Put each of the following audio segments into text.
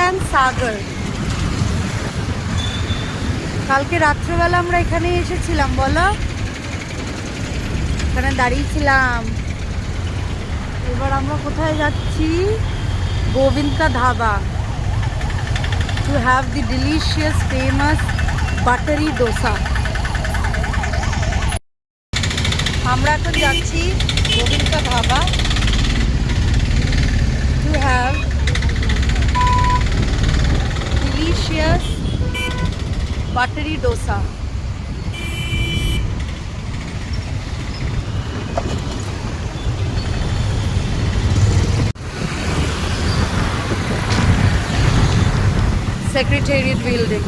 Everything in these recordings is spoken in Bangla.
অ্যান্ড সাগর। কালকে রাত্রেবেলা আমরা এখানে এসেছিলাম, বলো, এখানে দাঁড়িয়েছিলাম। এবার আমরা কোথায় যাচ্ছি? গোবিন্দ কা dhaba, to have the delicious famous buttery dosa. আমরা এখন যাচ্ছি গোবিন্দ কা dhaba to have delicious buttery dosa. Secretariat building.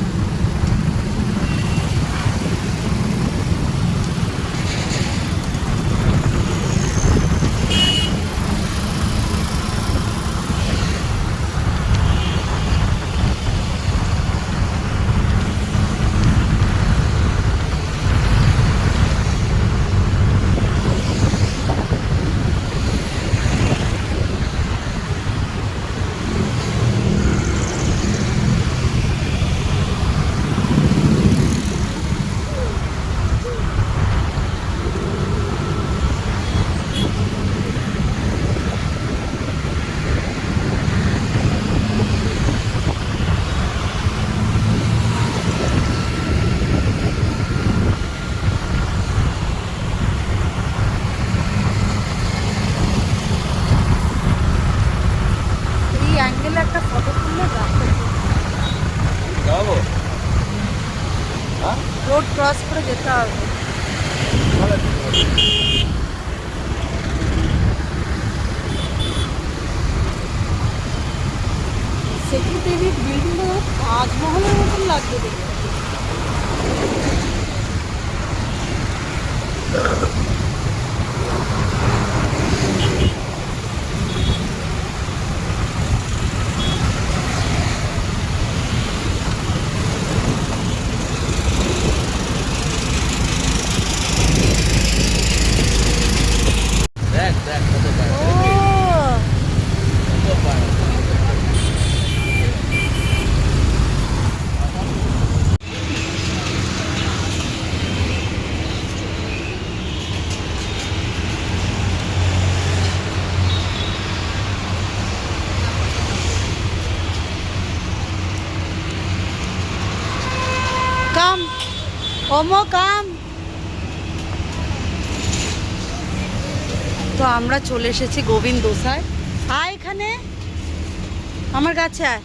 একটা ফটো তুললে যাবো, রোড ক্রস করে যেতে হবে। সেক্রেটারিয়েট বিল্ডিং তাজমহলের মতন লাগবে দেখে। কাম ওমো কাম। তো আমরা চলে এসেছি গোবিন্দ দোসায়। আয় এখানে আমার কাছে আয়।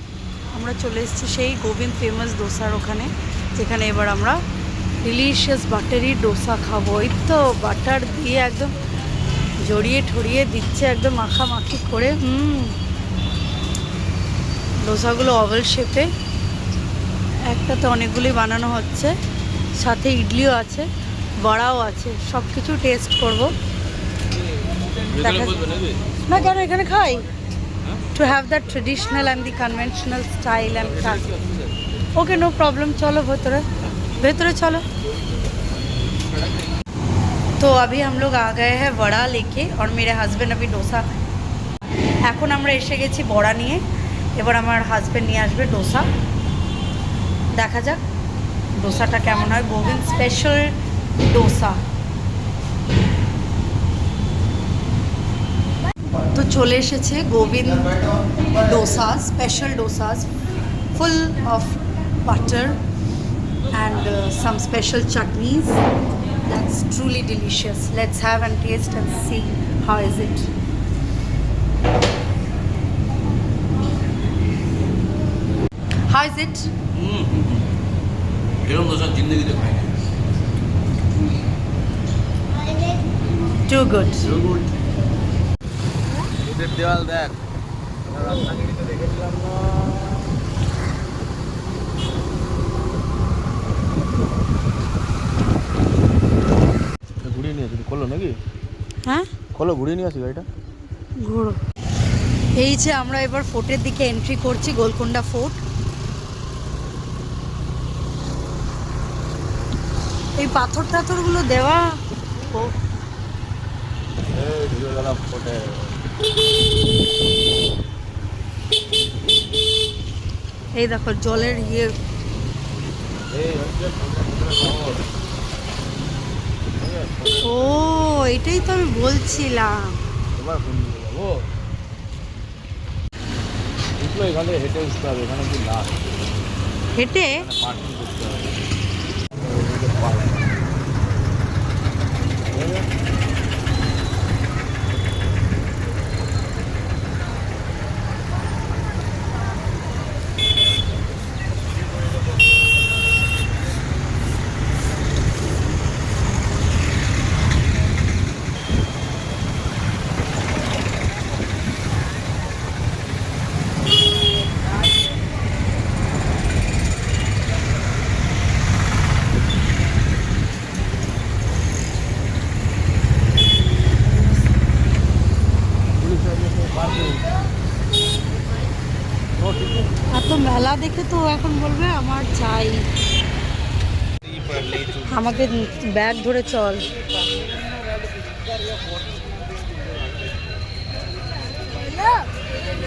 আমরা চলে এসেছি সেই গোবিন্দ ফেমাস ডোসার ওখানে, যেখানে এবার আমরা ডিলিশিয়াস বাটারি ডোসা খাবো। এই তো বাটার দিয়ে একদম জড়িয়ে ঠড়িয়ে দিচ্ছে, একদম মাখামাখি করে। ডোসাগুলো ওভাল শেপে, একটাতে অনেকগুলি বানানো হচ্ছে, সাথে ইডলিও আছে, বড়াও আছে, সব কিছু টেস্ট করবো। না কেন, এখানে খাই, to have the traditional and the conventional style and খাই। ওকে, নো প্রবলেম, চলো ভেতরে ভেতরে চলো। तो अभी हम लोग आ गए हैं वड़ा लेके और मेरे हस्बैंड अभी डोसा। এখন আমরা এসে গেছি বড়া নিয়ে, এবার আমার হাজব্যান্ড নিয়ে আসবে ডোসা। দেখা যাক ডোসাটা কেমন হয়, গোবিন্দ স্পেশাল ডোসা। তো চলে এসেছে Govinda dosa, special dosas, full of butter and some special chutneys. That's truly delicious. Let's have and taste and see how is it. How is it? এরকম দোসা জিন্দেগিতে খাইনি। Too good. এদের দেওয়াল দেখ, রাস্তাঘাটে দেখেছিলাম না। ঘুরিয়ে নিয়ে আসি, খোলো নাকি? হ্যাঁ, খোলো, ঘুরিয়ে নিয়ে আসি গাড়িটা। ঘোরো। এই যে আমরা এবার ফোর্টের দিকে এন্ট্রি করছি, গোলকোন্ডা ফোর্ট। এই পাথর টাথরগুলো দেওয়া, এই দেখো জলের ইয়ে। এই হচ্ছে কলকাতা শহর। ও এটাই তো আমি বলছিলাম। এবার কোন দিকে যাবো? এগুলো এখানে হেঁটে উঠতে হবে, এখানে কি না হেঁটে পার্কিং করতে হবে। এত মেলা দেখে তো ও এখন বলবে আমার চাই। আমাকে ব্যাগ ধরে চল।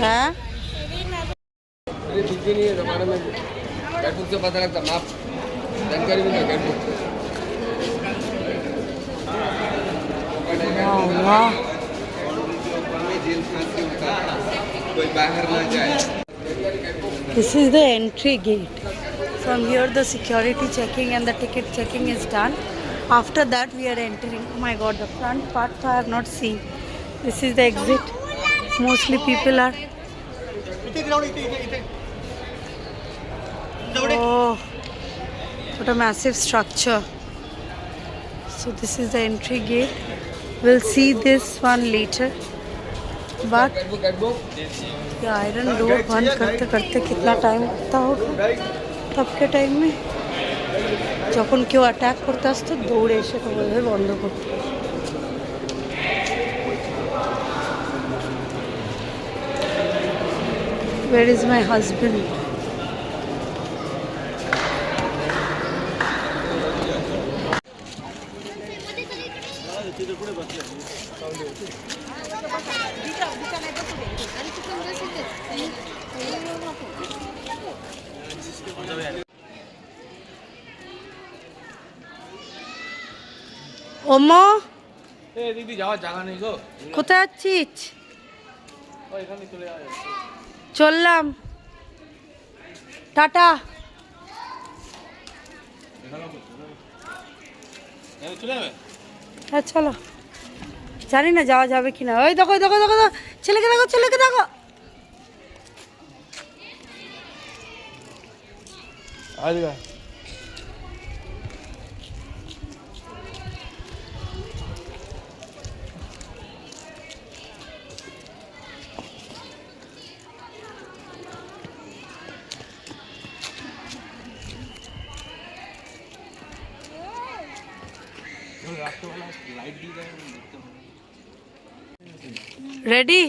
হ্যাঁ वाह। This is the entry gate. From here the security checking and the ticket checking is done. After that we are entering. Oh my god, the front part I have not seen. This is the exit. Mostly people are. Oh, what a massive structure. So this is the entry gate. We'll see this one later. But ये आयरन डोर बंद करते करते कितना टाइम लगता होगा तब के टाइम में যখন কেউ অ্যাটাক করতে আসতো দৌড়ে এসে তো বোধহয় বন্ধ করতো। Where is my husband? ওমো এই দিদি যাওয়ার জায়গা নেই গো। কোথায় যাচ্ছিস? ও এখানে চলে যাবে। চললাম, টাটা। চলে যাবে? হ্যাঁ চলো। জানি না যাওয়া যাবে কিনা। ওই দেখো দেখো দেখো দেখো, ছেলেকে দেখো ছেলেকে দেখো। আজকে রেডি?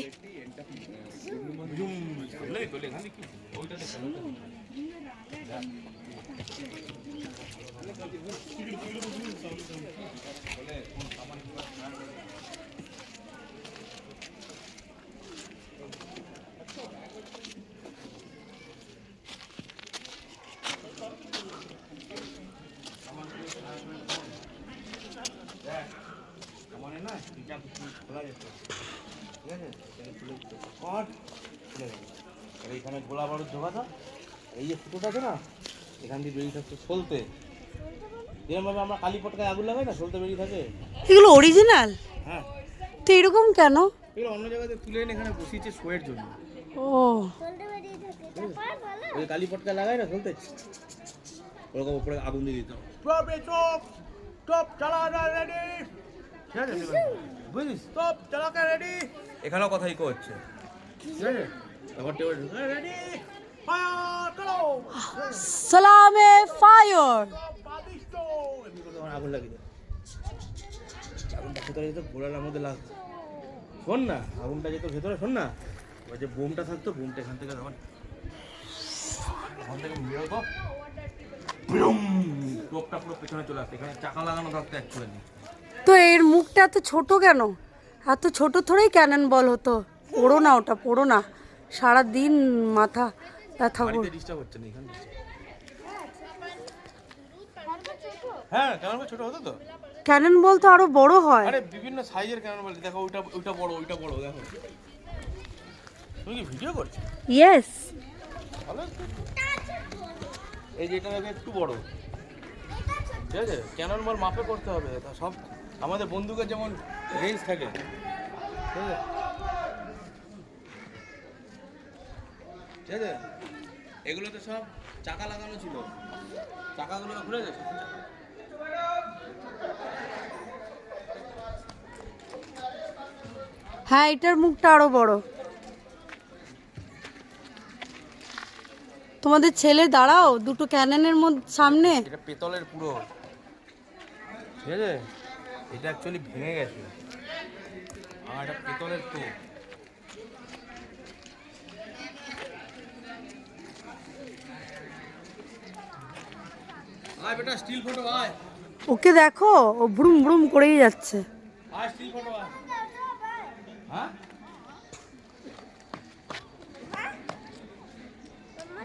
এইখানে গোলা বারুদ ঢোকাতো, এই যে ফুটোটা আছে না এখান দিয়ে বেরিয়ে থাকতো সলতে। যেরকমভাবে আমরা কালী পটকায় আগুন লাগাই না, সলতে বেরিয়ে থাকে। এগুলো অরিজিনাল? হ্যাঁ। তো এরকম কেন? এগুলো অন্য জায়গাতে তুলে এনে এখানে বসিয়েছে শোয়ের জন্য। ও ওই কালী পটকায় লাগাই না সলতে, ওরকম উপরে আগুন দিয়ে দিত। বুঝিস? রেডি, এখানেও কথা ইকো হচ্ছে। ঠিক আছে, তারপর টেবিল রেডি, ফায়ার করো, সালামে ফায়ার। আগুন লাগিয়ে দে। আগুনটা ভেতরে যেত, ঘোড়ার মধ্যে লাগতো। শোন না, আগুনটা যেত ভেতরে, শোন না, ওই যে বোমটা থাকতো, বোমটা এখান থেকে তখন বেরোতো, টোপটা পুরো পেছনে চলে আসতো। এখানে চাকা লাগানো থাকতো অ্যাকচুয়ালি। তো এর মুখটা এত ছোট কেন? এত ছোট থোড়েই ক্যানন বল হতো। পড়ো না ওটা, পড়ো না, সারা দিন মাথা ব্যথা বাড়িতে করবে। ডিস্টার্ব হচ্ছে না এখানে। হ্যাঁ ক্যানন বল ছোট হতো তো। ক্যানন বল তো আরো বড় হয়। আরে বিভিন্ন সাইজের ক্যানন বল দেখো, ওইটা বড়, ওইটা বড় দেখো। তুমি কি ভিডিও করছো? ইয়েস। ভালো। এই যে এটা দেখো একটু বড়, ঠিক আছে? ক্যানন বল মাপে করতে হবে, তা সব আমাদের বন্দুকের যেমন রেঞ্জ থাকে, ঠিক আছে? ঠিক আছে, এগুলোতে সব চাকা লাগানো ছিল, চাকাগুলো খুলে গেছে। হ্যাঁ এটার মুখটা আরো বড়। তোমাদের ছেলে দাঁড়াও দুটো ক্যাননের মধ্যে সামনে। এটা পেতলের পুরো, ঠিক আছে? এটা অ্যাকচুয়ালি ভেঙে গেছে, আর এটা পেতলের তো। আয় বেটা স্টিল ফটো আয়, ওকে দেখো ও ব্রুম ব্রুম করেই যাচ্ছে। আয় স্টিল ফটো আয়। হ্যাঁ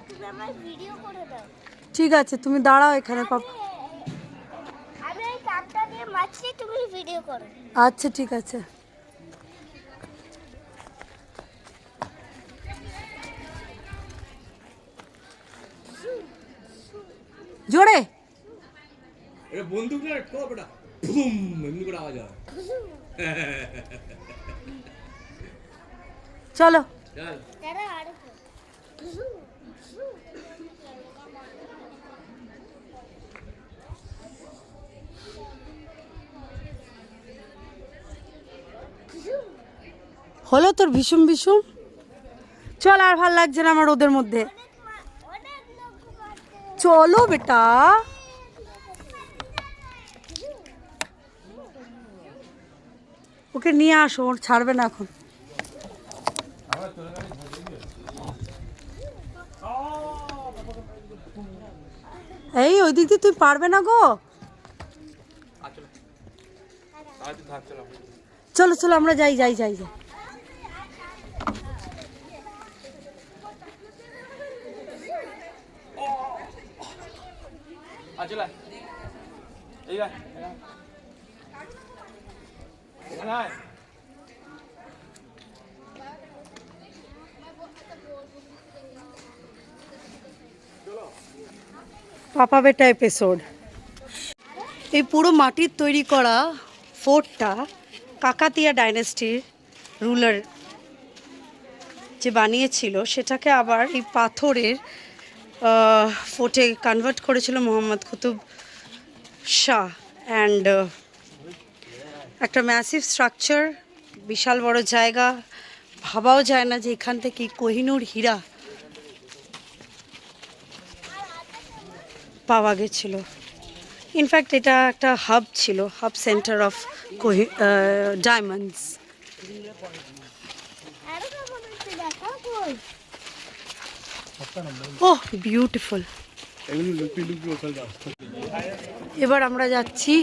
তুমি আমার ভিডিও করে দাও। ঠিক আছে তুমি দাঁড়াও এখানে পাপা। আমি এই কাপটা দিয়ে মাছলি, তুমি ভিডিও করো। আচ্ছা ঠিক আছে। জোরে এটা বন্দুক না ঠো বেটা, বুম এমনি করে আওয়াজ হয়। চলো। চল দাঁড়া আর হলো তোর ভীষণ ভীষণ। চল আর ভাল লাগছে না আমার ওদের মধ্যে। অনেক লোক করতে। চলো বেটা। ওকে নিয়ে আসো, ওর ছাড়বে না এখন। আমরা চলে গেলে এই ওই দিক দিয়ে তুই পারবে না গো। চলো আজ থাক চলো। চলো চলো আমরা যাই যাই যাই যাই। চল এই আয় এখানে আয়। পাপা বেটা এপিসোড। এই পুরো মাটির তৈরি করা ফোর্টটা কাকাতিয়া ডাইনেস্টির রুলার যে বানিয়েছিল, সেটাকে আবার এই পাথরের ফোর্টে কনভার্ট করেছিল মোহাম্মদ কুতুব শাহ। অ্যান্ড একটা ম্যাসিভ স্ট্রাকচার, বিশাল বড় জায়গা। ভাবাও যায় না যে এখান থেকে কোহিনূর হীরা পাওয়া গেছিল। ইনফ্যাক্ট এটা একটা হাব ছিল, হাব সেন্টার অফ ডায়মন্ডস। আরো কেমন হচ্ছে দেখা কই। ওহ বিউটিফুল। এবার আমরা যাচ্ছি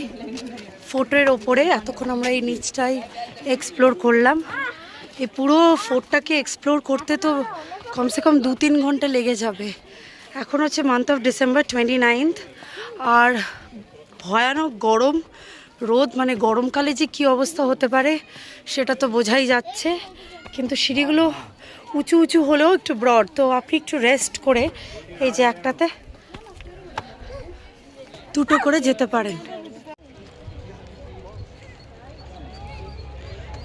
ফোর্টের ওপরে। এতক্ষণ আমরা এই নিচটাই এক্সপ্লোর করলাম। এই পুরো ফোর্টটাকে এক্সপ্লোর করতে তো কমসে কম 2-3 ঘন্টা লেগে যাবে। এখন হচ্ছে মান্থ অফ ডিসেম্বর 29, আর ভয়ানক গরম, রোদ, মানে গরমকালে যে কী অবস্থা হতে পারে সেটা তো বোঝাই যাচ্ছে। কিন্তু সিঁড়িগুলো উঁচু উঁচু হলেও একটু ব্রড, তো আপনি একটু রেস্ট করে এই যে একটাতে দুটো করে যেতে পারেন।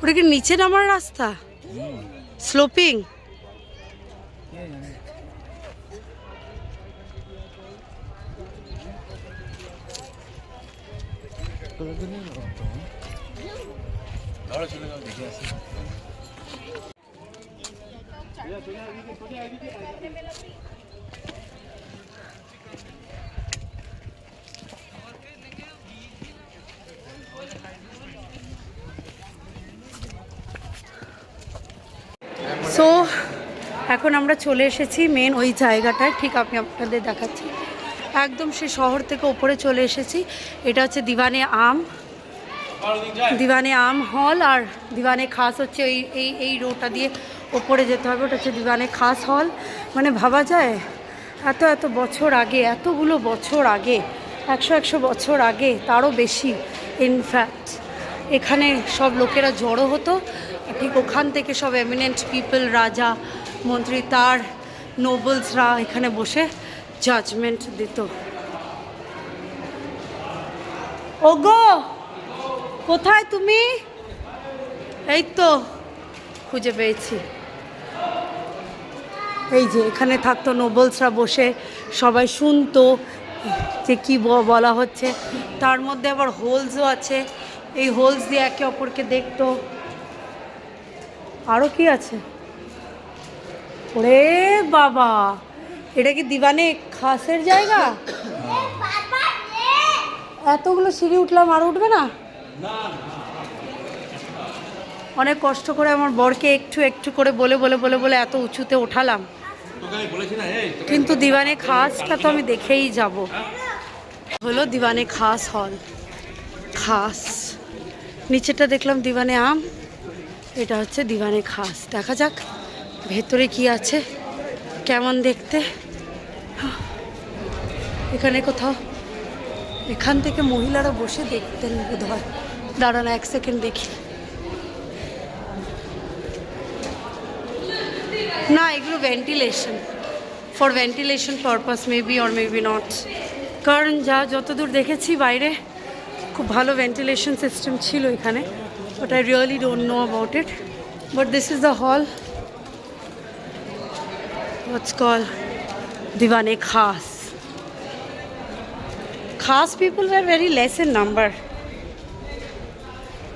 ওটা কি নিচে নামার রাস্তা? স্লোপিং? সো এখন আমরা চলে এসেছি মেন ওই জায়গাটায়, ঠিক আমি আপনাদের দেখাচ্ছি। একদম সে শহর থেকে ওপরে চলে এসেছি। এটা হচ্ছে দিওয়ানে আম, দিওয়ানে আম হল আর দিওয়ানে খাস হচ্ছে এই রোডটা দিয়ে ওপরে যেতে হবে, ওটা হচ্ছে দিওয়ানে খাস হল। মানে ভাবা যায় এত এত বছর আগে, এতগুলো বছর আগে, 100 বছর আগে, তারও বেশি ইনফ্যাক্ট, এখানে সব লোকেরা জড়ো হতো। ঠিক ওখান থেকে সব এমিনেন্ট পিপল, রাজা মন্ত্রী তার নোবেলসরা এখানে বসে জাজমেন্ট দিত। ওগো কোথায় তুমি? এই তো খুঁজে পেয়েছি। এই যে এখানে থাকতো নোবেলসরা বসে, সবাই শুনতো যে কি বলা হচ্ছে। তার মধ্যে আবার হোলসও আছে, এই হোলস দিয়ে একে অপরকে দেখতো। আরও কি আছে? ওরে বাবা, এটা কি দিওয়ানে খাসের জায়গা? এতগুলো সিঁড়ি উঠলাম, আর উঠবে না? অনেক কষ্ট করে আমার বরকে একটু একটু করে বলে বলে বলে বলে এত উঁচুতে ওঠালাম, কিন্তু দিওয়ানে খাসটা তো আমি দেখেই যাব। হলো দিওয়ানে খাস হল, খাস। নিচেটা দেখলাম দিওয়ানে আম, এটা হচ্ছে দিওয়ানে খাস। দেখা যাক ভেতরে কি আছে, কেমন দেখতে। এখানে কোথাও, এখান থেকে মহিলারা বসে দেখতেন বোধ হয়। দাঁড়ানো 1 সেকেন্ড দেখি। না, এগুলো ventilation, for ventilation purpose maybe or maybe not. কারণ যতদূর দেখেছি বাইরে খুব ভালো ভেন্টিলেশন সিস্টেম ছিল এখানে, but I really don't know about it. But this is the hall, what's call Diwane Khas. খাস people were very less in number.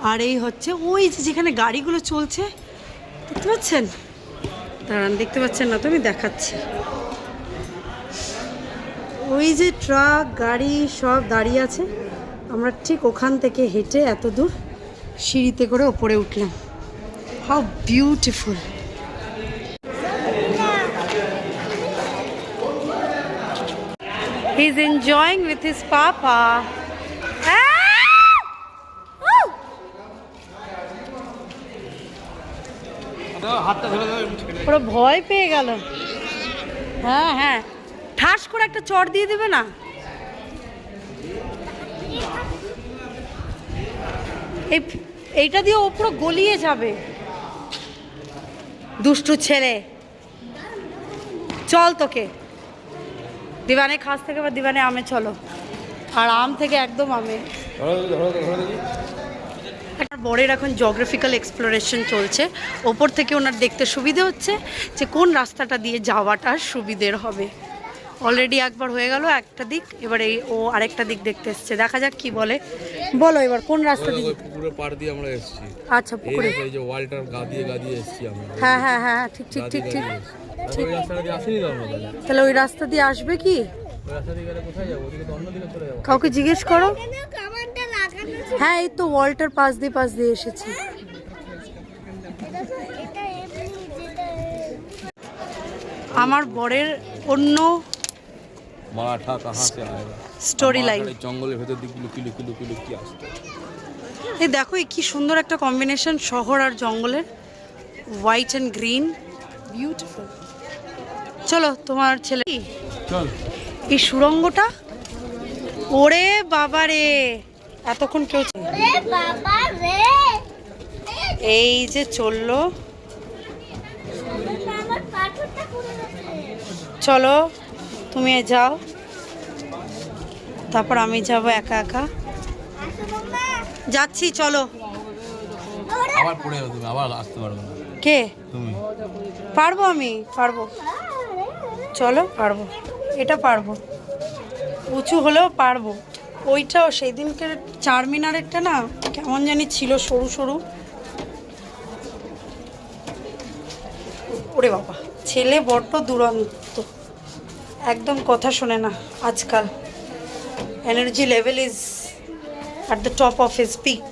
আর এই হচ্ছে ওই যেখানে গাড়িগুলো চলছে, দেখতে পাচ্ছেন? দাঁড়ান, দেখতে পাচ্ছেন না তো, আমি দেখাচ্ছি। ওই যে ট্রাক গাড়ি সব দাঁড়িয়ে আছে, আমরা ঠিক ওখান থেকে হেঁটে এত দূর সিঁড়িতে করে ওপরে উঠলাম। How beautiful! He is enjoying with his papa. ওরা ভয় পেয়ে গেল। হ্যাঁ হ্যাঁ, ঠাস করে একটা চড় দিয়ে দেবে না? এইটা দিয়ে ও পুরো গলিয়ে যাবে। দুষ্টু ছেলে, চল তোকে দিওয়ানে খাস থেকে বা দিওয়ানে আমে চলো। আর আম থেকে একদম আমে। আমার বরের এখন জিওগ্রাফিক্যাল এক্সপ্লোরেশন চলছে। ওপর থেকে ওনার দেখতে সুবিধে হচ্ছে যে কোন রাস্তাটা দিয়ে যাওয়াটা সুবিধের হবে। অলরেডি একবার হয়ে গেল একটা দিক, এবার ও আরেকটা দিক দেখতে এসছে। দেখা যাক কি বলে। বলো এবার কোন রাস্তা দিয়ে? পুকুরের পাড় দিয়ে আমরা এসেছি। আচ্ছা, পুকুরে এই যে ওয়ালটার গা দিয়ে এসেছি আমরা। হ্যাঁ হ্যাঁ হ্যাঁ, ঠিক ঠিক ঠিক ঠিক ঠিক। তাহলে ওই রাস্তা দিয়ে আসবে কি? কাউকে জিজ্ঞেস করো। হ্যাঁ, এই তো ওয়ালটার পাশ দিয়ে এসেছি। আমার বরের অন্য স্টোরি লাইন, জঙ্গলের ভেতর দিকে লুকিয়ে আসছে। এই দেখো কি সুন্দর একটা কম্বিনেশন শহর আর জঙ্গলের, হোয়াইট অ্যান্ড গ্রিন, বিউটিফুল। চলো তোমার ছেলে। চল। এই সুড়ঙ্গটা, ওরে বাবা রে, এতক্ষণ কেউ এই যে চললো। চলো তুমি যাও, তারপর আমি যাব একা একা। যাচ্ছি, চলো। আবার পড়ে যাবে, তুমি আবার আসতে পারবে না। কে? তুমি। পারবো, আমি পারবো। চলো, পারবো, এটা পারবো, উঁচু হলেও পারবো। ওইটাও সেই দিনকে চারমিনারেরটা না কেমন জানি ছিল, সরু সরু। ওরে বাবা, ছেলে বড্ড দুরন্ত, একদম কথা শোনে না আজকাল। Energy level is at the top of his peak.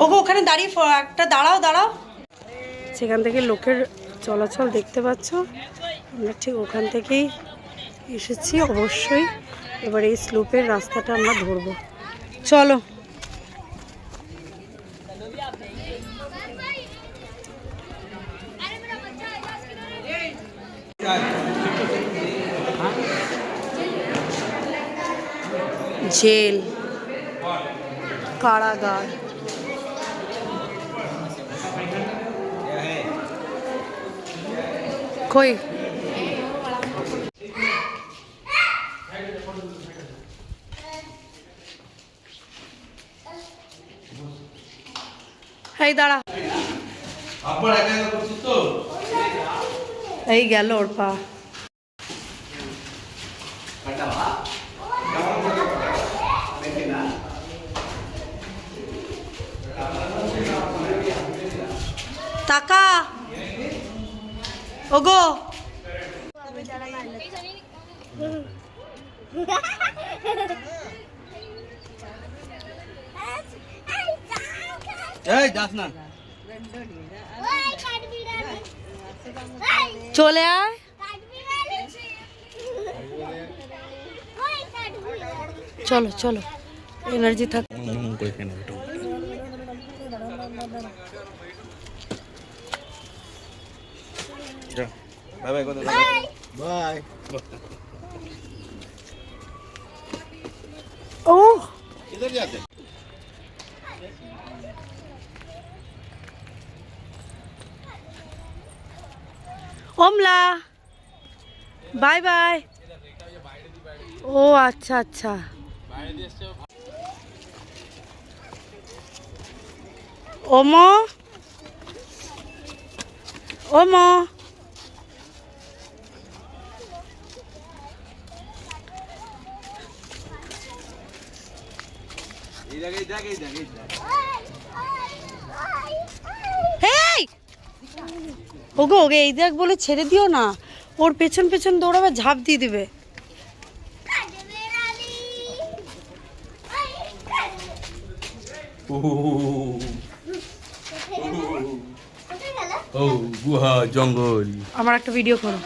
ওগো ওখানে দাঁড়িয়ে একটা দাঁড়াও। সেখান থেকে লোকের চলাচল দেখতে পাচ্ছ, আমরা ঠিক ওখান থেকেই এসেছি অবশ্যই। এবার এই স্লোপের রাস্তাটা আমরা ধরবো, চলো। জেল, কারাগার, কই এই দাঁড়া, এই গেল ওর পা। টাকা ওগো চলে আয়। চলো চলো, এনার্জি থাক। Bye bye, by. ও किधर जाते? ওমলা বাই বাই। ও আচ্ছা আচ্ছা, ওমো ওমো হেই ওগো ওকে এই দেখ বলে ছেড়ে দিও না, ওর পেছন পেছন দৌড়াবে, ঝাঁপ দিয়ে দিবে। ও গুহা জঙ্গল। আমার একটা ভিডিও করো।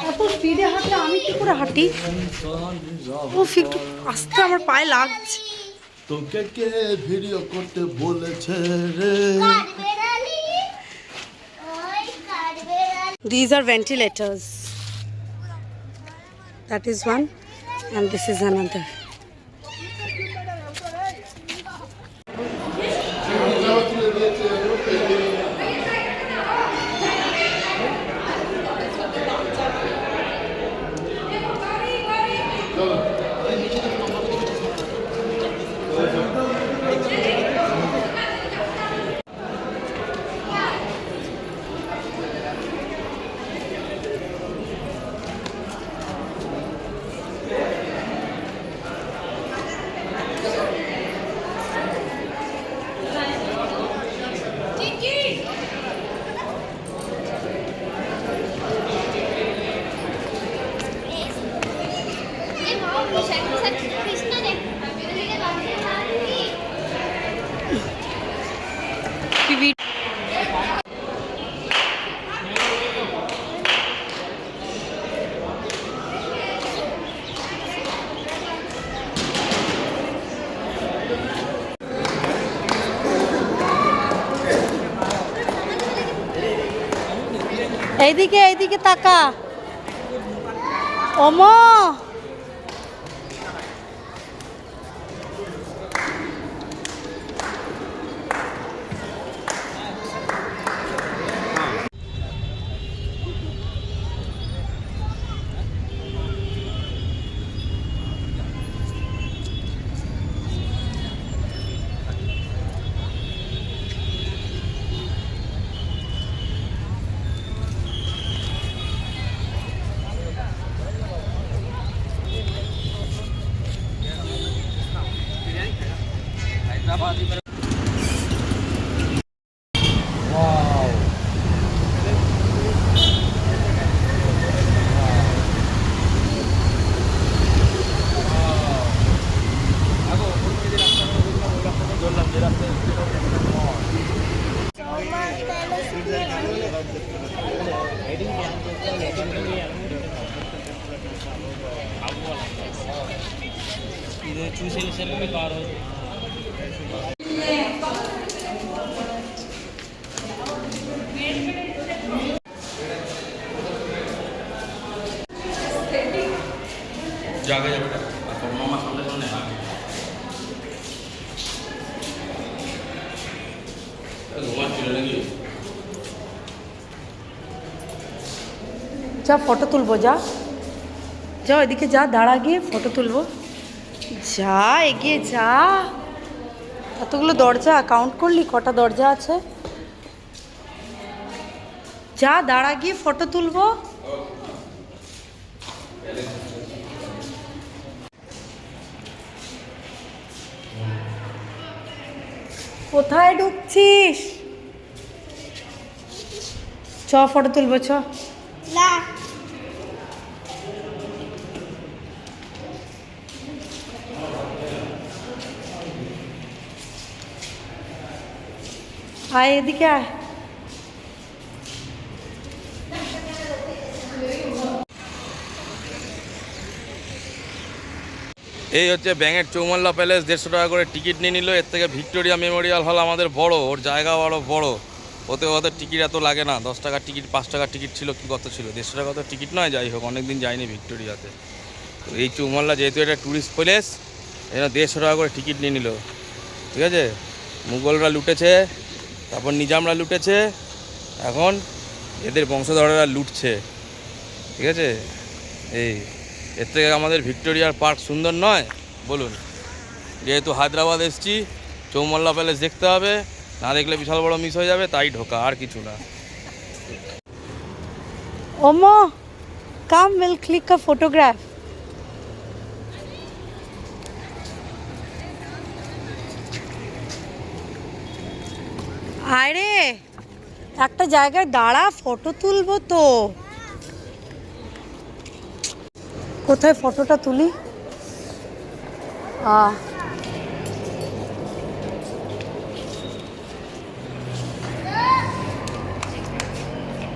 এত স্পিডে হাঁটলে আমি কি করে হাঁটি? ও একটু আস্তে, আমার পায়ে লাগছে। তোকে কে ভিডিও করতে বলেছে রে? These are ventilators. That is one and this is another. এইদিকে এইদিকে তাকা। ওমো చూసేసారు మీ కారు জায়গা যাবে মামা সামনে সামনে ঘুমাচ্ছিল নাকি যা ফটো তুলবো, যা যা এদিকে যা, দাঁড়া গিয়ে ফটো তুলবো, যা এগিয়ে যা। কতগুলো দরজা কাউন্ট করলি, কটা দরজা আছে? যা দাঁড়া গিয়ে ফটো তুলবো। কোথায় ঢুকছিস? চ ফটো তুলবো, চ। না আয় এদিকে আয়। এই হচ্ছে ব্যাঙের চৌমাল্লা প্যালেস, 150 টাকা করে টিকিট নিয়ে নিল। এর থেকে ভিক্টোরিয়া মেমোরিয়াল হল আমাদের বড়, ওর জায়গা বড়, ওতে ওদের টিকিট এত লাগে না। 10 টাকার টিকিট, 5 টাকার টিকিট ছিল, কি কত ছিল, 150 টাকা তো টিকিট নয়। যাই হোক, অনেকদিন যাইনি ভিক্টোরিয়াতে। তো এই চৌমাল্লা যেহেতু এটা ট্যুরিস্ট প্লেস, এরা 150 টাকা করে টিকিট নিয়ে নিল। ঠিক আছে, মুঘলরা লুটেছে, তারপর নিজামরা লুটেছে, এখন এদের বংশধররা লুটছে। ঠিক আছে, এই এর থেকে আমাদের ভিক্টোরিয়ার পার্ক সুন্দর নয় বলুন? যেহেতু হায়দ্রাবাদ এসছি, চৌমাল্লা প্যালেস দেখতে হবে, না দেখলে বিশাল বড় মিস হয়ে যাবে, তাই ঢোকা, আর কিছু না। ওমো come will click a photograph. আরে একটা জায়গায় দাঁড়া, ফটো তুলবো তো। কোথায় ফটোটা তুলি?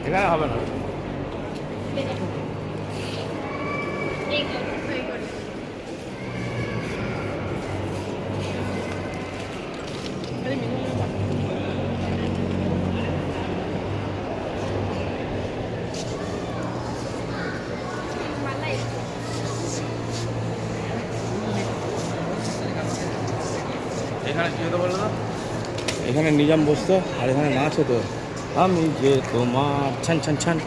এখানে হবে না। এখানে কি হতো বলো তো? এখানে নিজাম বসতো, আর এখানে নাচ হতো। আমি যে তোমার ছান ছান ছান,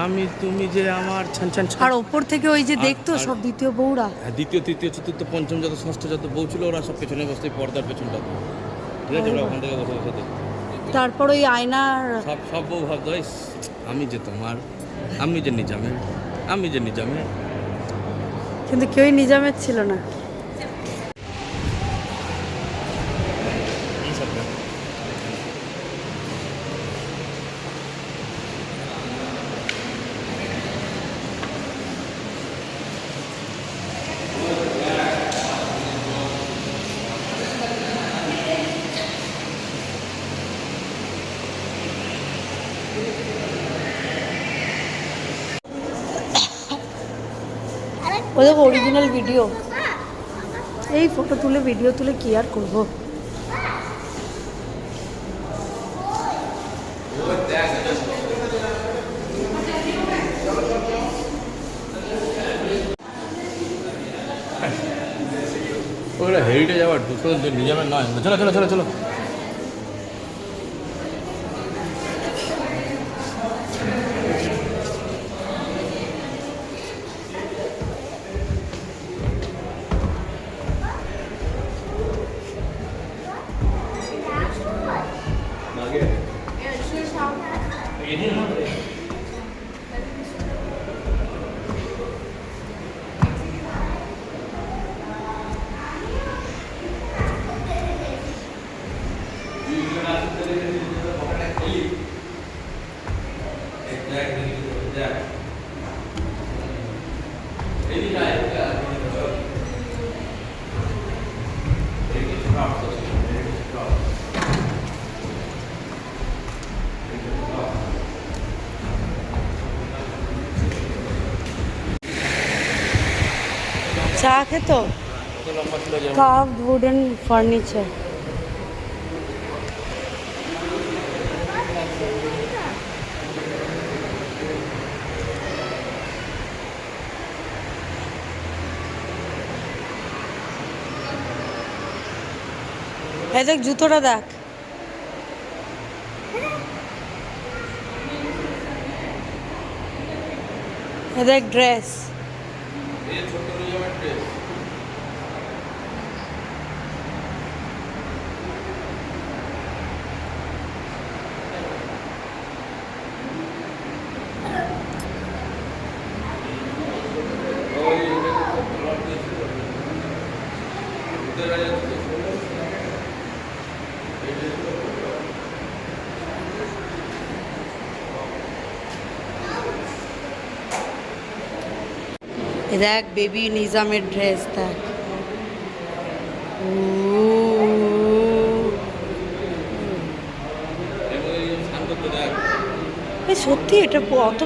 আমি তুমি যে আমার ছান ছান ছান। আর ওপর থেকে ওই যে দেখতো সব দ্বিতীয় বউরা, দ্বিতীয়, তৃতীয়, চতুর্থ, পঞ্চম, যত ষষ্ঠ যত বউ ছিল, ওরা সব পেছনে বসতে, পর্দার পেছনটা। ঠিক আছে, ওরা ওখান থেকে বসে বসে দেখতো। তারপর ওই আয়নার সব বউ ভাবতো, ইস, আমি যে তোমার, আমি যে নিজামের, আমি যে নিজামের। কিন্তু কেউই নিজামের ছিল না। ও দেখো অরিজিনাল ভিডিও। এই ফটো তুলে ভিডিও তুলে কি আর করবো? ওগুলো হেরিটেজ আবার দুটো নিজামের নয়। চলো চলো চলো চলো। চা খেতো কত লম্বা ছিল যেমন কার্ভড উডেন ফার্নিচার। এই দেখ জুতোটা দেখ। এই দেখ ড্রেস। এই ছোট নিয়মের ড্রেস। এ দেখ বেবি নিজামের ড্রেস দেখ। এই সত্যি এটা অত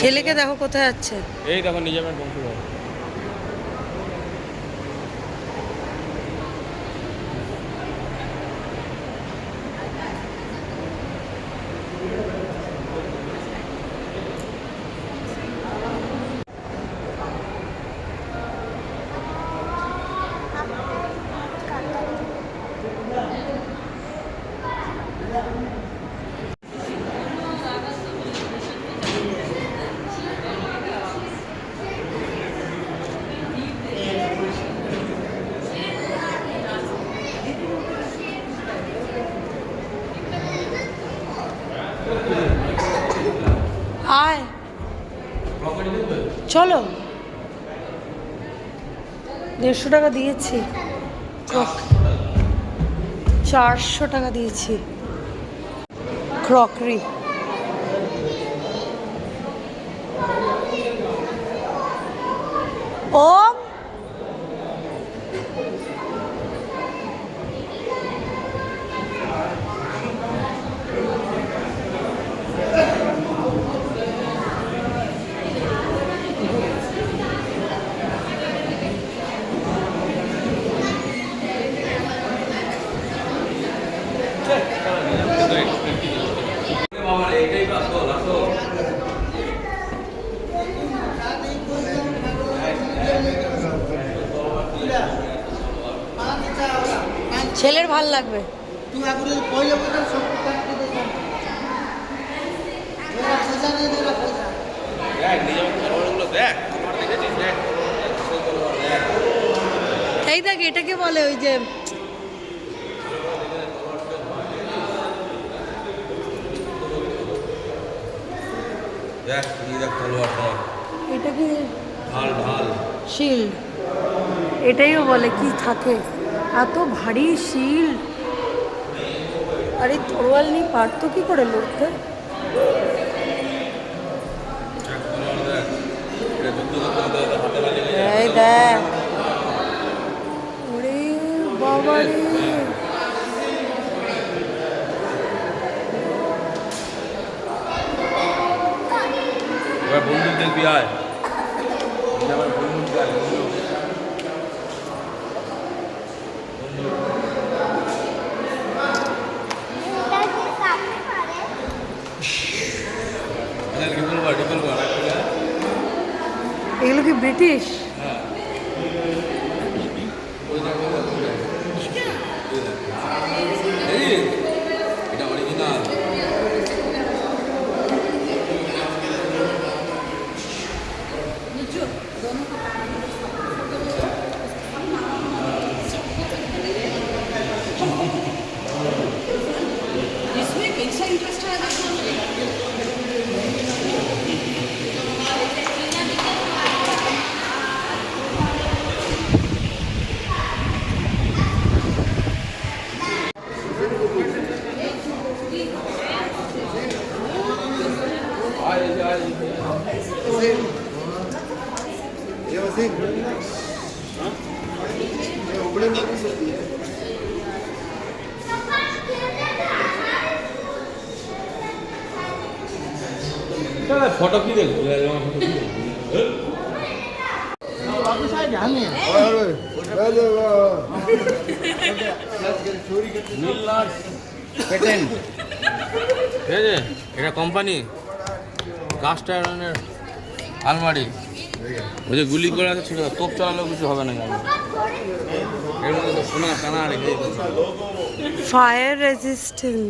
ছেলেকে দেখো কোথায় যাচ্ছে। এই দেখো নিজামের বংশধর। আয় চলো। 150 টাকা দিয়েছি, 400 টাকা দিয়েছি। ক্রকারি ওম ছেলের ভাল লাগবে। এই দেখ এটাকে বলে ওই যে এটা কি শিল্ড, এটাইও বলে কি থাকে এত ভারী শিল্ড। আরে তরোয়াল নিয়ে পারতো কি করে লড়তে। এই দেখ ওরে বাবা রে। বন্দুক দেখবি আয়, আমার বন্দুক দেখ। এগুলো কি ব্রিটিশ? এটা অরিজিনাল। ফটো কি দেখবো? পেটেন্ট, ঠিক আছে? এটা কোম্পানি কাস্ট আয়রনের আলমারি। ওই যে গুলি করে আছে ছিল, তোপ চালালেও কিছু হবে না। এর মধ্যে তো সোনা টানা রেখে ফায়ার রেজিস্ট্যান্ট।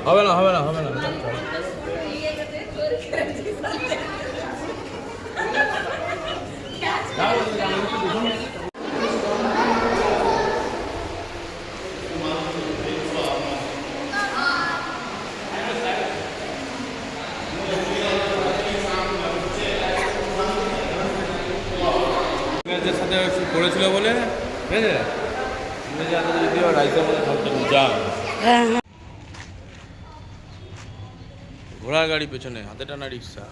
হবে না, হবে না, হবে না। ইংরেজদের সাথে পড়েছিল বলে, ঠিক আছে? ইংরেজি হাতে যদি রাইসের মধ্যে থাকতো যা। হ্যাঁ হ্যাঁ। ঘোড়ার গাড়ি পেছনে, হাতে টানা রিক্সা।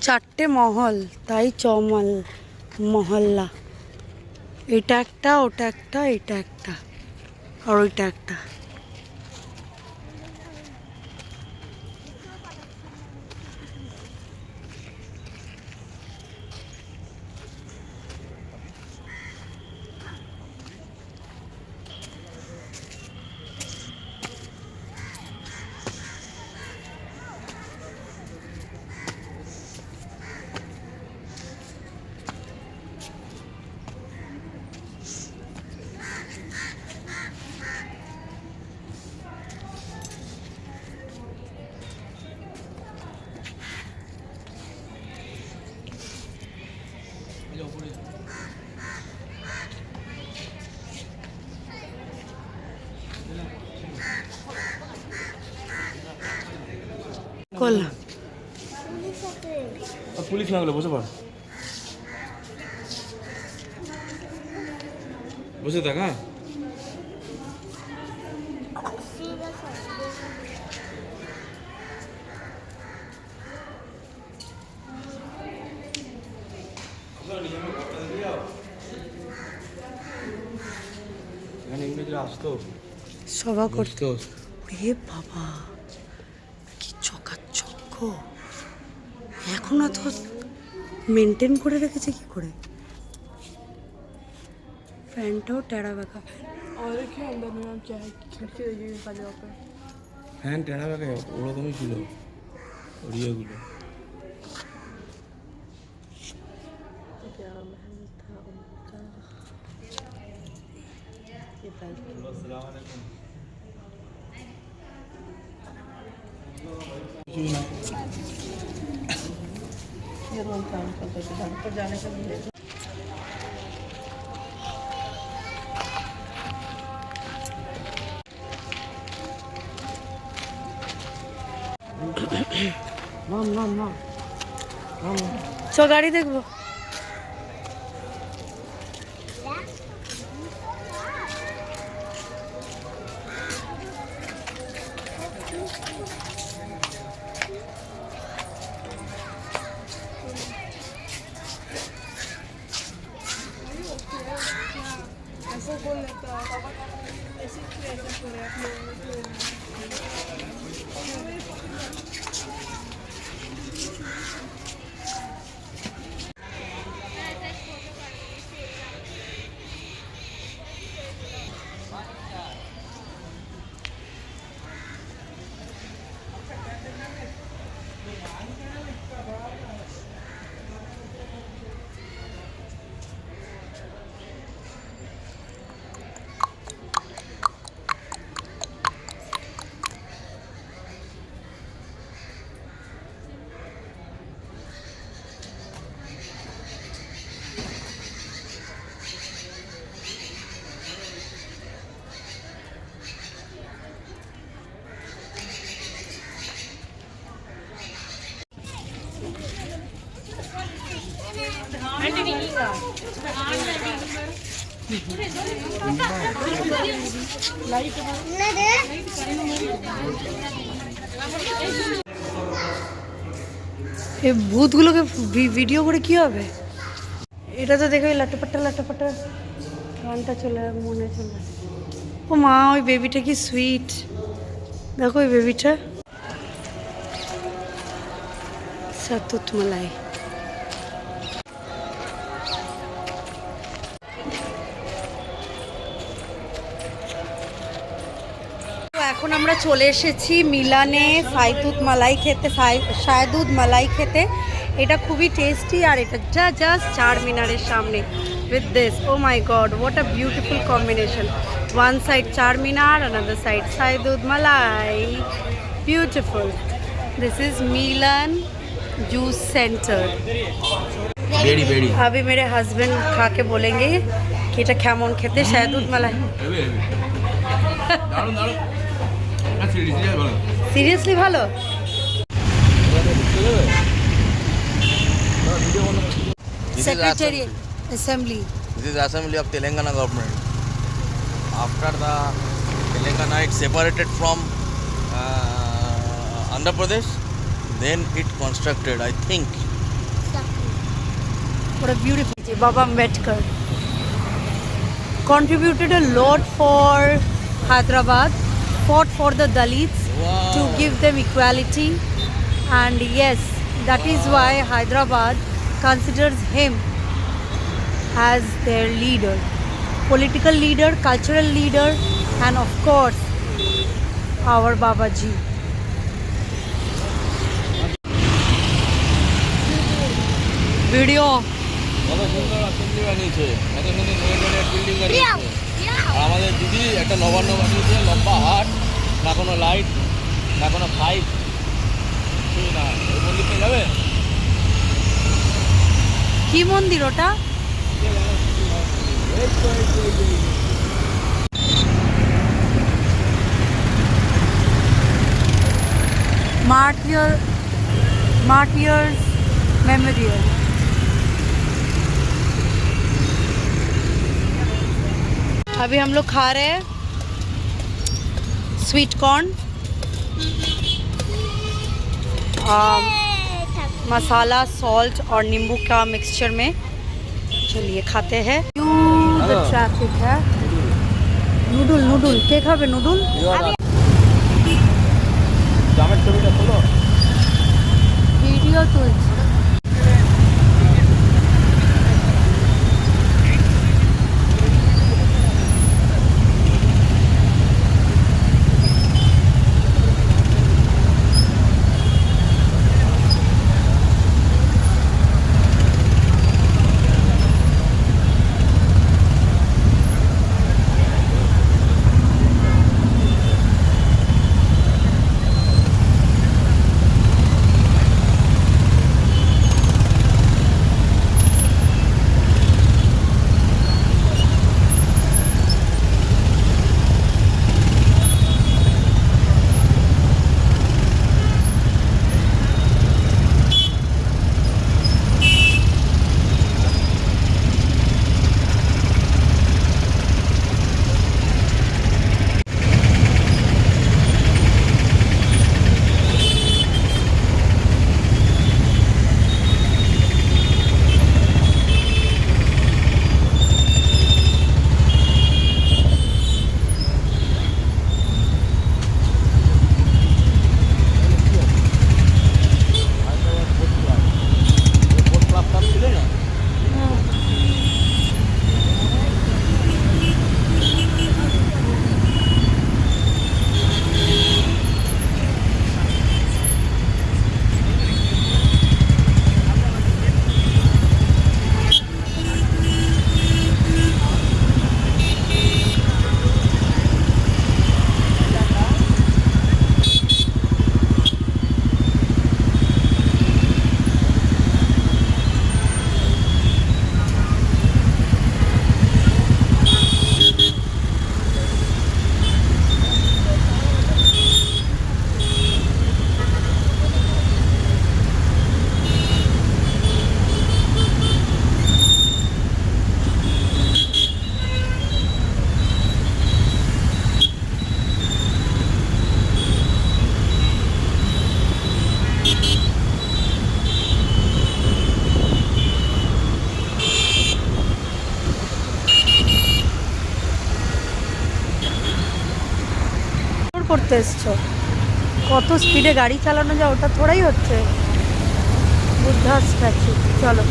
চারটে মহল, তাই চমল মহল্লা। এটা একটা, ওটা একটা, এটা একটা, আর ওইটা একটা। করলাম। পুলিশ না গেলে বসে পড়, বসে থাক। হ্যাঁ, এখানে ইংরেজরা আসতো, সভা করতে। বসতো। রে বাবা, কি চকাচক! এখনো তো মেনটেন করে রেখেছে কি করে। ফ্যানটাও টেরা বেঁকা ফ্যান। और देखिए अंदर में हम क्या है खिड़की देखिए का जगह पे ফ্যান টেরা বেঁকা ওরকমই ছিল ওরিয়াগুলো। क्या महल था उनका ये रूम था उनका, तो घर पर जाने का मिले। চ গাড়ি দেখবো। ऐसा बोल लेता ऐसे करे अपने না রে এই ভূতগুলোকে ভিডিও করে কি হবে? এটা তো দেখো লাটাপাটা লাটাপাটা গানটা মনে চলে আসে। ও মা, ওই বেবিটা কি সুইট, দেখো ওই বেবিটা। সাতুত মালাই। তো এখন আমরা চলে এসেছি মিলানে সাইতুত মালাই খেতে, শায়দুদ মালাই খেতে। এটা খুবই টেস্টি আর এটা জাস্ট চার মিনারের সামনে with this. O my god, what a beautiful combination. One side চার মিনার, अनदर साइड शायदूद मलाई, beautiful. This is Milan juice centre. বেড়ি বেড়ি अभी मेरे हस्बैंड खा के बोलेंगे कि এটা কেমন খেতে শায়দুদ মালাই। দারুণ দারুণ। সিরিয়াসলি ভালো। Secretary assembly. This is Assembly of Telangana government. After the Telangana it separated from Andhra Pradesh, then it constructed, I think. What a beautiful. Baba Ambedkar contributed a lot for Hyderabad, fought for the Dalits to give them equality, and yes, that is why Hyderabad considers him as their leader, political leader, cultural leader, and of course our Babaji. Video. কত সুন্দর অ্যাসেম্বলি বানিয়েছে, এত সুন্দর বিল্ডিং বানিয়েছে। আর আমাদের দিদি একটা নবান্ন বানিয়েছে, লম্বা হাট, না কোনো লাইট, না কোনো পাইপ, কিছুই না। ওই মন্দিরটা যাবে? কি মন্দির ওটা? Martyrs Memorial। अभी हम लोग खा रहे हैं स्वीट कॉर्न, मसाला, सॉल्ट और नींबू का मिक्सचर में। चलिए खाते हैं। ट्रैफिक है। নুডল কে খাবে? নুডল জামের ছবিটা তোলো। ভিডিও তুলছি। ঘুরতে এসছো। কত স্পিডে গাড়ি চালানো যায় ওটা থোড়াই হচ্ছে। বুদ্ধা স্ট্যাচু। চলো,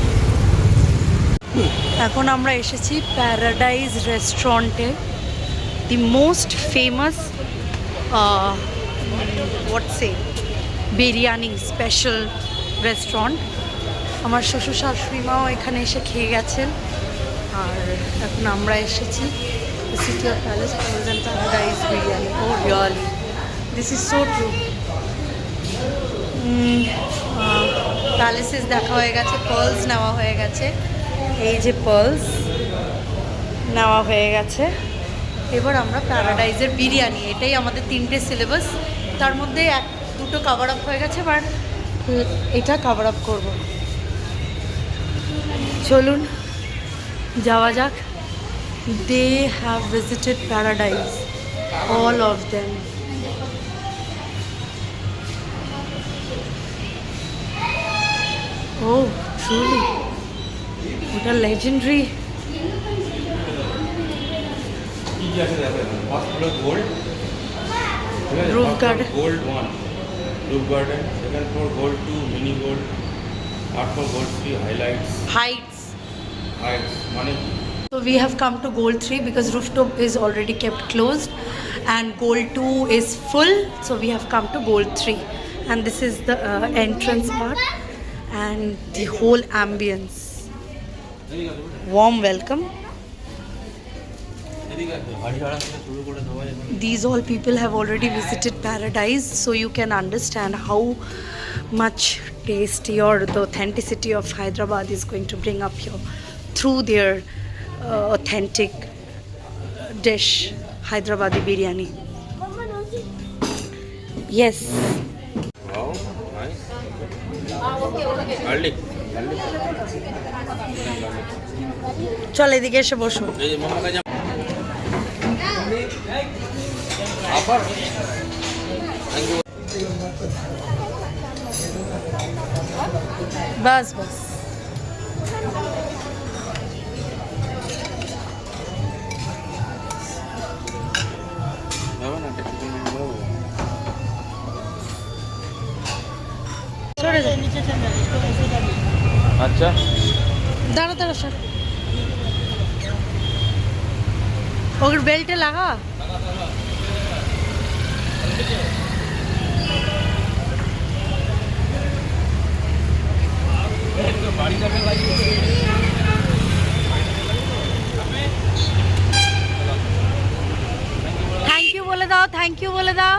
এখন আমরা এসেছি প্যারাডাইজ রেস্টুরেন্টে, দি মোস্ট ফেমাস হোয়াটসে বিরিয়ানি স্পেশাল রেস্টুরেন্ট। আমার শ্বশুর শাশুড়ি মাও এখানে এসে খেয়ে গেছেন। আর এখন আমরা এসেছি city of palace frozen Paradise biryani. Oh really, this is so true. Palaces দেখা হয়ে গেছে, পার্লস নেওয়া হয়ে গেছে। এই যে পার্লস নেওয়া হয়ে গেছে। এবার আমরা প্যারাডাইজের বিরিয়ানি, এটাই আমাদের 3টে সিলেবাস, তার মধ্যে 2টো কভার আপ হয়ে গেছে, বাট এটা কভার আপ করবো। চলুন যাওয়া যাক। They have visited Paradise, all of them. Oh, truly. What a legendary. First floor gold, Roof garden. Gold 1 roof garden, second floor gold 2 mini gold, third floor gold 3 highlights Heights. Heights মানে So we have come to Gold 3 because rooftop is already kept closed and Gold 2 is full. So we have come to Gold 3. And this is the entrance part and the whole ambience. Warm welcome. These all people have already visited Paradise, so you can understand how much tasty or the authenticity of Hyderabad is going to bring up here through their authentic dish, Hyderabadi biryani. Yes. Wow nice. Garlic চল এদিকে এসে বসো। এই যে মামা কাছে আবার থ্যাংক ইউ। বাস বাস। যাবে না টেকনিক্যাল মিনিট বলবো। সরে যা। আচ্ছা দাঁড়া দাঁড়া সর। ওর বেল্টে লাগা। থ্যাংক ইউ বলে দাও, থ্যাংক ইউ বলে দাও।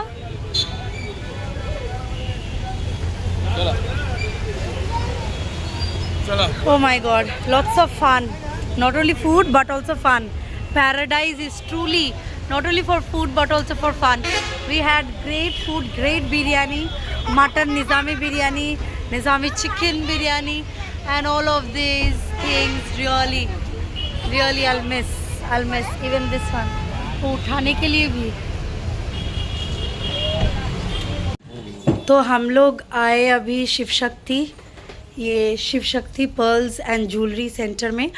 চলো চলো। Oh my god, lots of fun. Not only food but also fun. Paradise is truly not only for food but also for fun. We had great food, great biryani, mutton nizami biryani, nizami chicken biryani, and all of these things really I'll miss even this one. उठाने के लिए भी। तो हम लोग आए अभी शिव शक्ति, ये Shiv Shakti pearls and jewellery centre में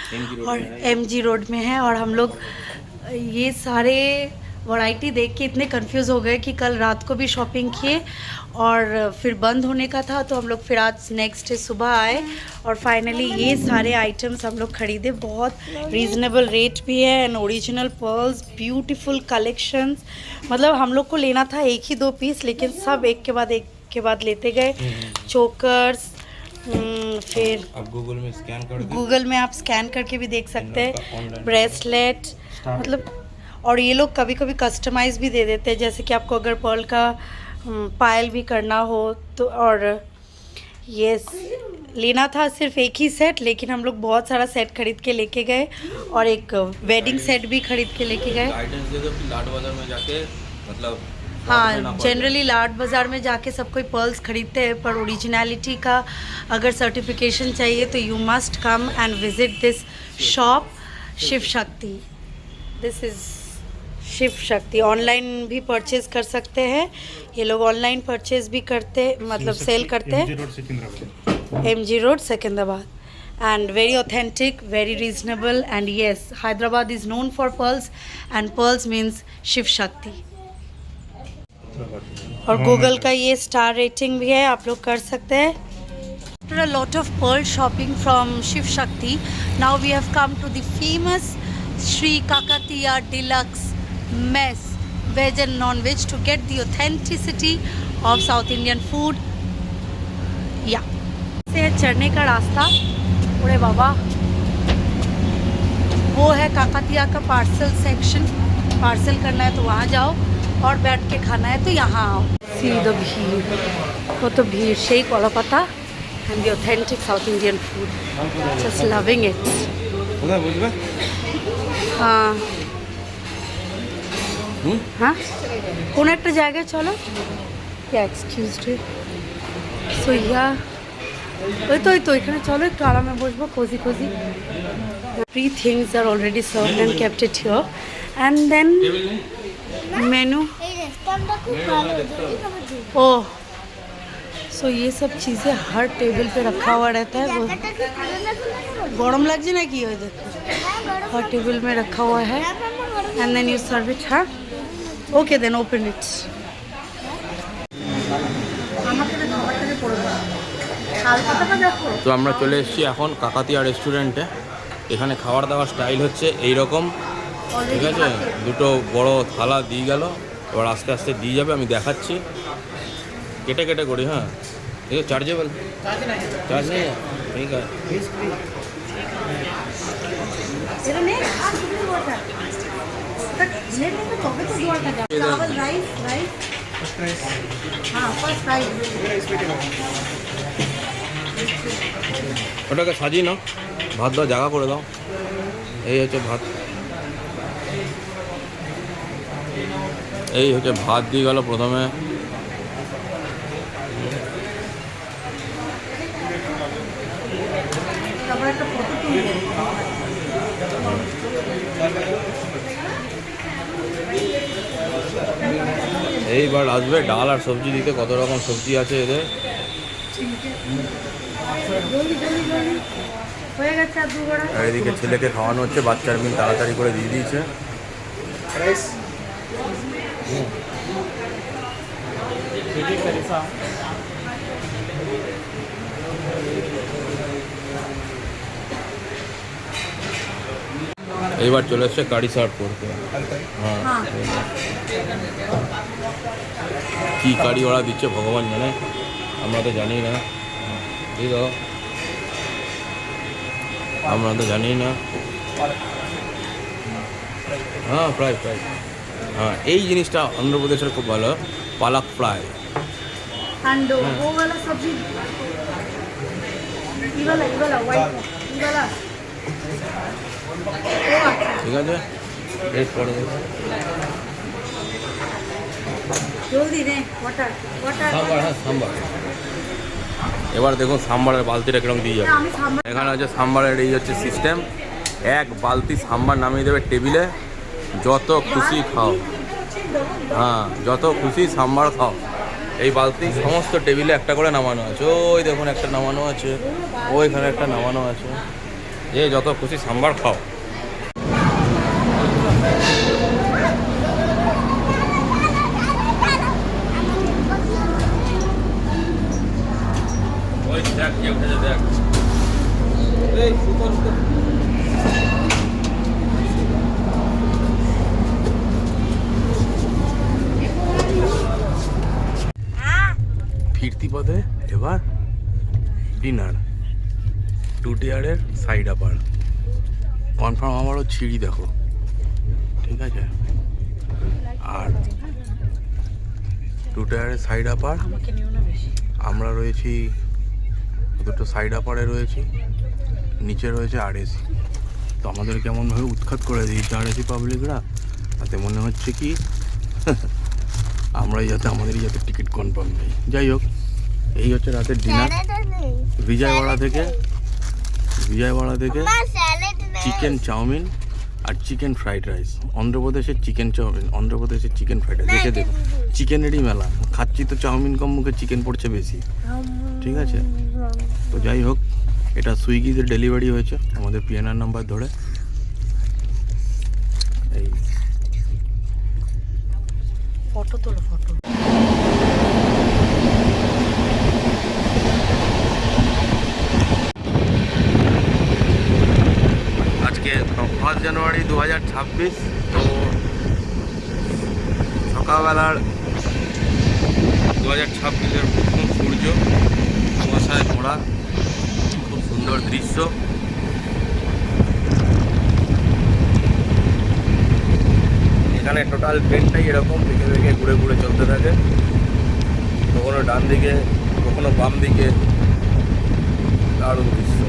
और MG रोड में है। और हम लोग ये सारे वैरायटी देख के इतने कंफ्यूज हो गए कि कल रात को भी शॉपिंग किए और फिर बंद होने का था, तो हम लोग फिर आज नेक्स्ट डे सुबह आए और फाइनली ये सारे आइटम्स हम लोग ख़रीदे। बहुत रीज़नेबल रेट भी है and original pearls, beautiful collections. मतलब हम लोग को लेना था 1 ही 2 पीस, लेकिन सब एक के बाद लेते गए। चोकर्स, फिर अब गूगल में स्कैन कर दो। गूगल में आप स्कैन करके भी देख सकते हैं। ब्रेसलेट, मतलब और ये लोग कभी कभी कस्टमाइज़ भी दे देते हैं, जैसे कि आपको अगर पर्ल का पायल भी करना हो तो। और ये लेना था सिर्फ 1 ही सेट, लेकिन हम लोग बहुत सारा सेट खरीद के लेके गए और एक वेडिंग सेट भी खरीद के लेके गए। गाइडेंस दे दो कि लाड बाजार में जाके मतलब हाँ, जनरली लाड बाज़ार में जाके सब कोई पर्ल्स खरीदते हैं, पर ओरिजिनलिटी का अगर सर्टिफिकेशन चाहिए तो you must come and visit this shop Shiv Shakti. This is Shiv Shakti. Online भी परचेज कर सकते हैं, ये लोग ऑनलाइन परचेज भी करते, मतलब सेल करते हैं। MG road Secunderabad and very authentic, very reasonable, and yes, Hyderabad is known for pearls and pearls means Shiv Shakti. और गूगल का ये स्टार रेटिंग भी है, आप लोग कर सकते हैं. After a lot of pearl shopping from Shiv Shakti, now we have come to the famous Sri Kakatiya Deluxe Mess, veg and non-veg, to get the authenticity of South Indian food. Yeah. से है चढ़ने का रास्ता. अरे बाबा, वो है काकतिया का पार्सल सेक्शन. पार्सल करना है तो वहाँ जाओ, और बैठ के खाना है तो यहाँ आओ. सी द भीड़, वो तो भीड़. शेक वाला पता and the authentic South Indian food. Just loving it. কোথায় বুঝবে? हाँ हाँ, কোন একটা জায়গায় চলো. Yeah, excuse me. So yeah, ওই তো এখানে চলো, একটু আরামে বসবো, cosy cosy. Three things are already served and kept it here. And then menu. এই রেস্টুরেন্টটা খুব ভালো, যদি তোমার দিই। ओह, सो ये सब चीज़ें हर टेबल पे रखा हुआ रहता है. वो জায়গাটা কি পুরনো পুরনো? गरम लग जाए ना कि हो देखो, হ্যাঁ, বড় हर टेबल में रखा हुआ है. বড়। And then you serve it, huh? Okay, then open it. তো আমরা চলে এসেছি এখন কাকাতিয়া রেস্টুরেন্টে. এখানে খাবার দাওয়ার স্টাইল হচ্ছে এই রকম, ঠিক আছে? দুটো বড় থালা দিয়ে গেল, এবার আস্তে আস্তে দিয়ে যাবে, আমি দেখাচ্ছি কেটে কেটে করি. হ্যাঁ, ये चार्जेबल चार्ज नहीं है, ठीक है. चावल राइस हाँ, फर्स्ट राइस. ওটাকে সাজিয়ে নাও, ভাত দাও, জায়গা করে দাও. এই হচ্ছে ভাত, এই হচ্ছে ভাত দিয়ে গেল প্রথমে. এইবার আসবে ডাল আর সবজি দিতে. কত রকম সবজি আছে এদের. হয়ে গেছে আর দু বড়া. আর এদিকে ছেলেকে খাওয়ানো হচ্ছে, বাচ্চার মিল তাড়াতাড়ি করে দিয়ে দিয়েছে. এইবার চলে এসছে কারি সার্ভ করতে. হ্যাঁ, কি কারি ওরা দিচ্ছে ভগবান জানে, আমরা তো জানি না. ঠিক আছে, আমরা তো জানি না. হ্যাঁ, ফ্রাই ফ্রাই. হ্যাঁ, এই জিনিসটা অন্ধ্রপ্রদেশের খুব ভালো, পালক ফ্রাই. एंड वो वाला सब्जी, ये वाला व्हाइट, ये वाला ঠিক আছে, টেস্ট করে দেখো. জলদি দে, ওয়াটার সাম্বার, হ্যাঁ সাম্বার. এবার দেখুন সাম্বারের বালতিটা কিরকম দিয়ে যাবে. আমি সাম্বার এখানে হচ্ছে সাম্বারের এই হচ্ছে সিস্টেম. এক বালতি সাম্বার নামিয়ে দেবে টেবিলে, যত খুশি খাও. হ্যাঁ, যত খুশি সাম্বার খাও. এই বালতি সমস্ত টেবিলে একটা করে নামানো আছে. ওই দেখুন একটা নামানো আছে, ওইখানে একটা নামানো আছে. যে যত খুশি সাম্বার খাও. ওই দেখ কে উঠেছে, দেখ. এই সুতর ফিরতি পথে এবার ডিনার. টু টিয়ারের সাইড আপার কনফার্ম. আমারও ছিঁড়ি দেখো, ঠিক আছে. আর টু টিয়ারের সাইড আপার আমাকে নিও না বেশি. আমরা রয়েছি দুটো সাইড আপারে রয়েছি, নিচে রয়েছে আরএসি. তো আমাদের কেমনভাবে উৎখাত করে দিয়েছে আরএসি পাবলিকরা, তাতে মনে হচ্ছে কি আমরাই যাতে আমাদেরই যাতে টিকিট কনফার্ম নেই. যাই হোক, এই হচ্ছে রাতের ডিনার. বিজয়ওয়াড়া থেকে চিকেন চাউমিন আর চিকেন ফ্রাইড রাইস. অন্ধ্রপ্রদেশের চিকেন চাউমিন, অন্ধ্রপ্রদেশের চিকেন ফ্রাইড রাইস. দেখে দেখুন, চিকেনেরই মেলা. খাচ্ছি তো চাউমিন কম, মুখে চিকেন পড়ছে বেশি, ঠিক আছে. তো যাই হোক, এটা সুইগিতে ডেলিভারি হয়েছে আমাদের পিএনআর নাম্বার ধরে. এই ফটো তোলো, ফটো. 2026। তো সকালবেলার 2026-এর প্রথম সূর্য, কুয়াশায় ভরা, খুব সুন্দর দৃশ্য। এখানে টোটাল ট্রেনটাই এরকম দিকে দিকে ঘুরে ঘুরে চলতে থাকে, কখনো ডান দিকে কখনো বাম দিকে, দারুণ দৃশ্য।